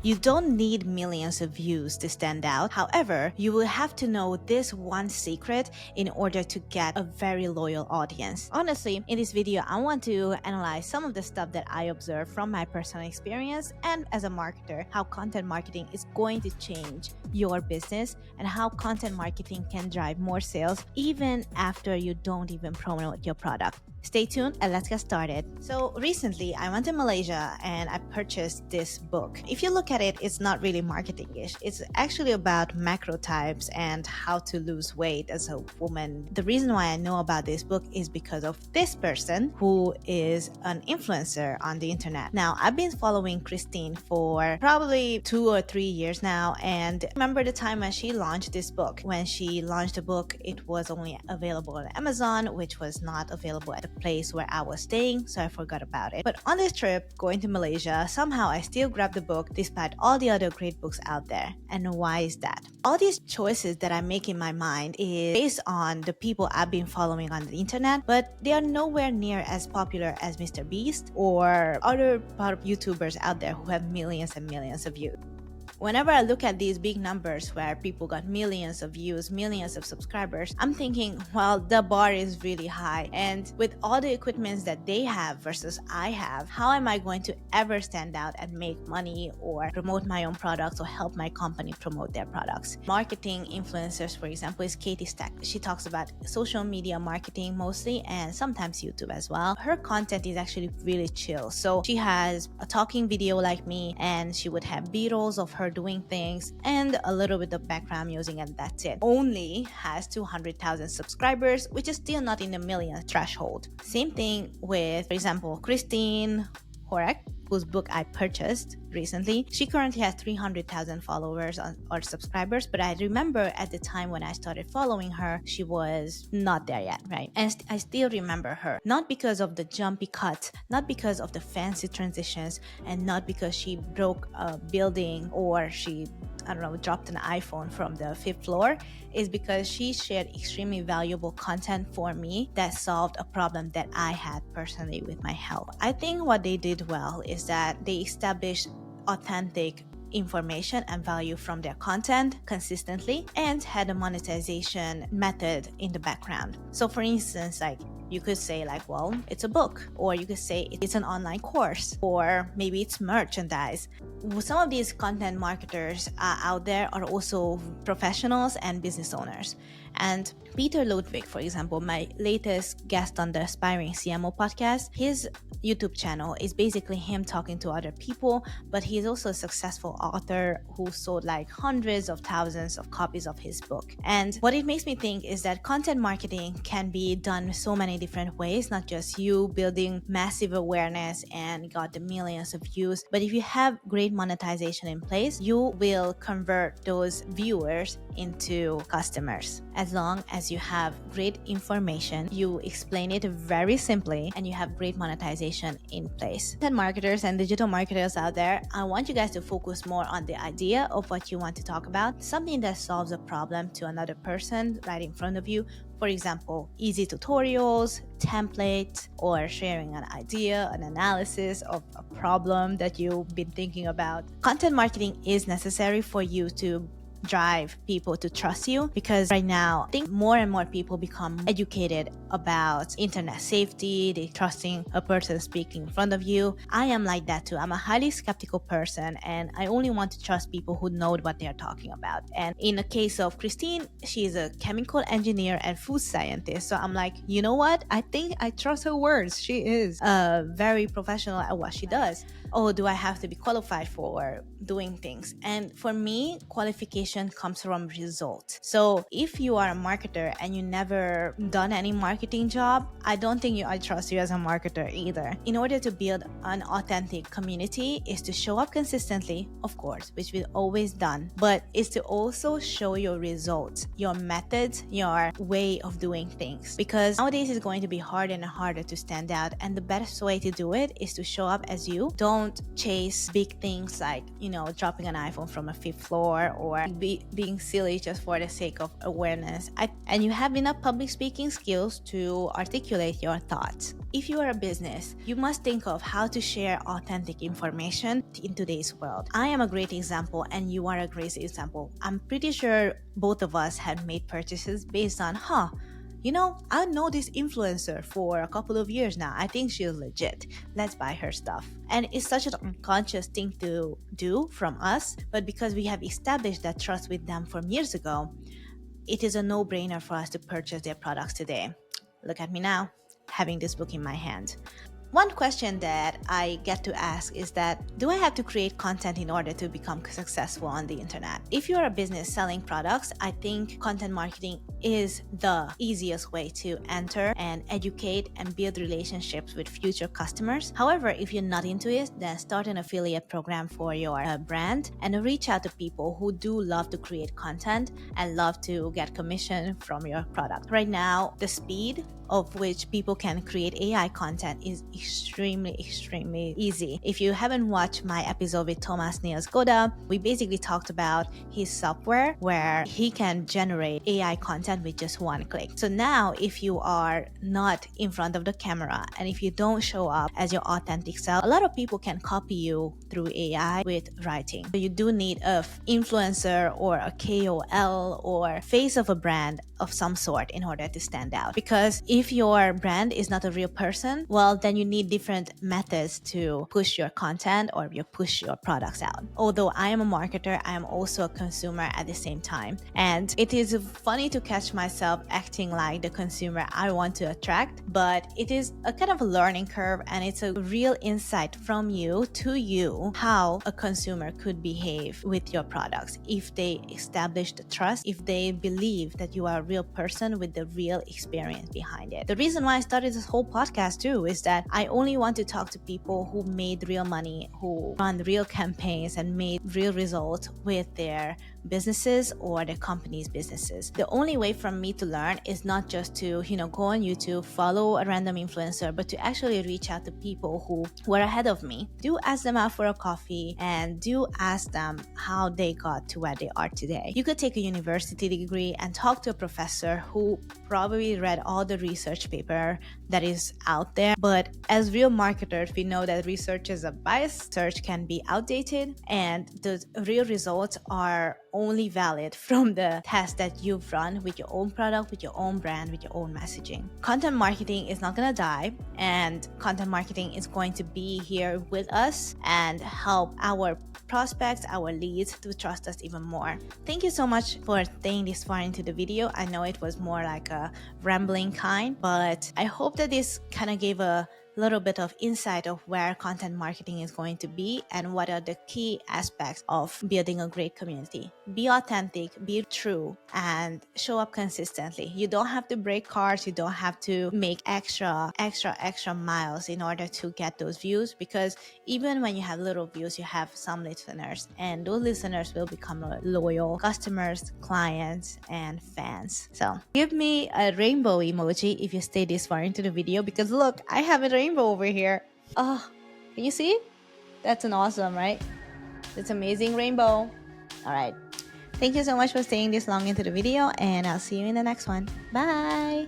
You don't need millions of views to stand out. However, you will have to know this one secret in order to get a very loyal audience. Honestly, in this video, I want to analyze some of the stuff that I observed from my personal experience and as a marketer, how content marketing is going to change your business and how content marketing can drive more sales even after you don't even promote your product. Stay tuned and let's get started. So recently I went to Malaysia and I purchased this book. If you look at it, it's not really marketing-ish. It's actually about macro types and how to lose weight as a woman. The reason why I know about this book is because of this person who is an influencer on the internet. Now, I've been following Christine for probably 2 or 3 years now, and I remember the time when she launched this book. When she launched the book, it was only available on Amazon, which was not available at the place where I was staying, so I forgot about it. But on this trip, going to Malaysia, somehow I still grabbed the book despite all the other great books out there. And why is that? All these choices that I make in my mind is based on the people I've been following on the internet, but they are nowhere near as popular as Mr. Beast or other YouTubers out there who have millions and millions of views. Whenever I look at these big numbers where people got millions of views, millions of subscribers, I'm thinking, well, the bar is really high. And with all the equipments that they have versus I have, how am I going to ever stand out and make money or promote my own products or help my company promote their products? Marketing influencers, for example, is Katie Stack. She talks about social media marketing mostly and sometimes YouTube as well. Her content is actually really chill. So she has a talking video like me, and she would have B-rolls of her doing things and a little bit of background music, and that's it. Only has 200,000 subscribers, which is still not in the million threshold. Same thing with, for example, Christine Horek, whose book I purchased recently. She currently has 300,000 followers or subscribers, but I remember at the time when I started following her, she was not there yet, right? And I still remember her, not because of the jumpy cuts, not because of the fancy transitions, and not because she broke a building or she, I don't know, dropped an iPhone from the 5th floor, is because she shared extremely valuable content for me that solved a problem that I had personally with my health. I think what they did well is that they established authentic information and value from their content consistently and had a monetization method in the background. So for instance, like you could say like, well, it's a book, or you could say it's an online course, or maybe it's merchandise. Some of these content marketers out there are also professionals and business owners. And Peter Ludwig, for example, my latest guest on the Aspiring CMO podcast, his YouTube channel is basically him talking to other people, but he's also a successful author who sold like hundreds of thousands of copies of his book. And what it makes me think is that content marketing can be done so many different ways, not just you building massive awareness and got the millions of views, but if you have great monetization in place, you will convert those viewers into customers. As long as you have great information, you explain it very simply, and you have great monetization in place. Content marketers and digital marketers out there, I want you guys to focus more on the idea of what you want to talk about, something that solves a problem to another person right in front of you. For example, easy tutorials, templates, or sharing an idea, an analysis of a problem that you've been thinking about. Content marketing is necessary for you to drive people to trust you, because right now I think more and more people become educated about internet safety. They trusting a person speaking in front of you. I am like that too. I'm a highly skeptical person, and I only want to trust people who know what they're talking about. And in the case of Christine, she's a chemical engineer and food scientist, so I'm like, you know what, I think I trust her words. She is very professional at what she does. Oh, do I have to be qualified for doing things? And for me, qualification comes from results. So if you are a marketer and you never done any marketing job, I don't think I trust you as a marketer either. In order to build an authentic community is to show up consistently, of course, which we've always done, but is to also show your results, your methods, your way of doing things. Because nowadays it's going to be harder and harder to stand out, and the best way to do it is to show up as you. Don't chase big things like, dropping an iPhone from a 5th floor or being silly just for the sake of awareness, and you have enough public speaking skills to articulate your thoughts. If you are a business, you must think of how to share authentic information in today's world. I am a great example, and you are a great example. I'm pretty sure both of us had made purchases based on, I know this influencer for a couple of years now. I think she's legit. Let's buy her stuff. And it's such an unconscious thing to do from us, but because we have established that trust with them from years ago, it is a no-brainer for us to purchase their products today. Look at me now, having this book in my hand. One question that I get to ask is that, do I have to create content in order to become successful on the internet? If you're a business selling products, I think content marketing is the easiest way to enter and educate and build relationships with future customers. However, if you're not into it, then start an affiliate program for your brand and reach out to people who do love to create content and love to get commission from your product. Right now, the speed of which people can create AI content is extremely easy. If you haven't watched my episode with Thomas Niels-Goda, we basically talked about his software where he can generate AI content with just one click. So now if you are not in front of the camera and if you don't show up as your authentic self, a lot of people can copy you through AI with writing. So you do need an influencer or a KOL or face of a brand of some sort in order to stand out. Because if your brand is not a real person, well, then you need different methods to push your content or push your products out. Although I am a marketer, I am also a consumer at the same time. And it is funny to catch myself acting like the consumer I want to attract, but it is a kind of a learning curve, and it's a real insight from you to you how a consumer could behave with your products if they establish the trust, if they believe that you are a real person with the real experience behind it. The reason why I started this whole podcast too is that I only want to talk to people who made real money, who run real campaigns and made real results with their businesses or the company's businesses. The only way for me to learn is not just to, go on YouTube, follow a random influencer, but to actually reach out to people who were ahead of me. Do ask them out for a coffee and do ask them how they got to where they are today. You could take a university degree and talk to a professor who probably read all the research paper that is out there. But as real marketers, we know that research is a bias. Research can be outdated, and the real results are only valid from the test that you've run with your own product, with your own brand, with your own messaging. Content marketing is not going to die, and content marketing is going to be here with us and help our prospects, our leads to trust us even more. Thank you so much for staying this far into the video. I know it was more like a rambling kind, but I hope that this kind of gave a little bit of insight of where content marketing is going to be and what are the key aspects of building a great community. Be authentic, be true, and show up consistently. You don't have to break cards. You don't have to make extra miles in order to get those views, because even when you have little views, you have some listeners, and those listeners will become loyal customers, clients, and fans. So give me a rainbow emoji if you stay this far into the video, because look, I have a rainbow over here. Oh, can you see? That's an awesome, right? It's amazing rainbow. All right. Thank you so much for staying this long into the video, and I'll see you in the next one. Bye.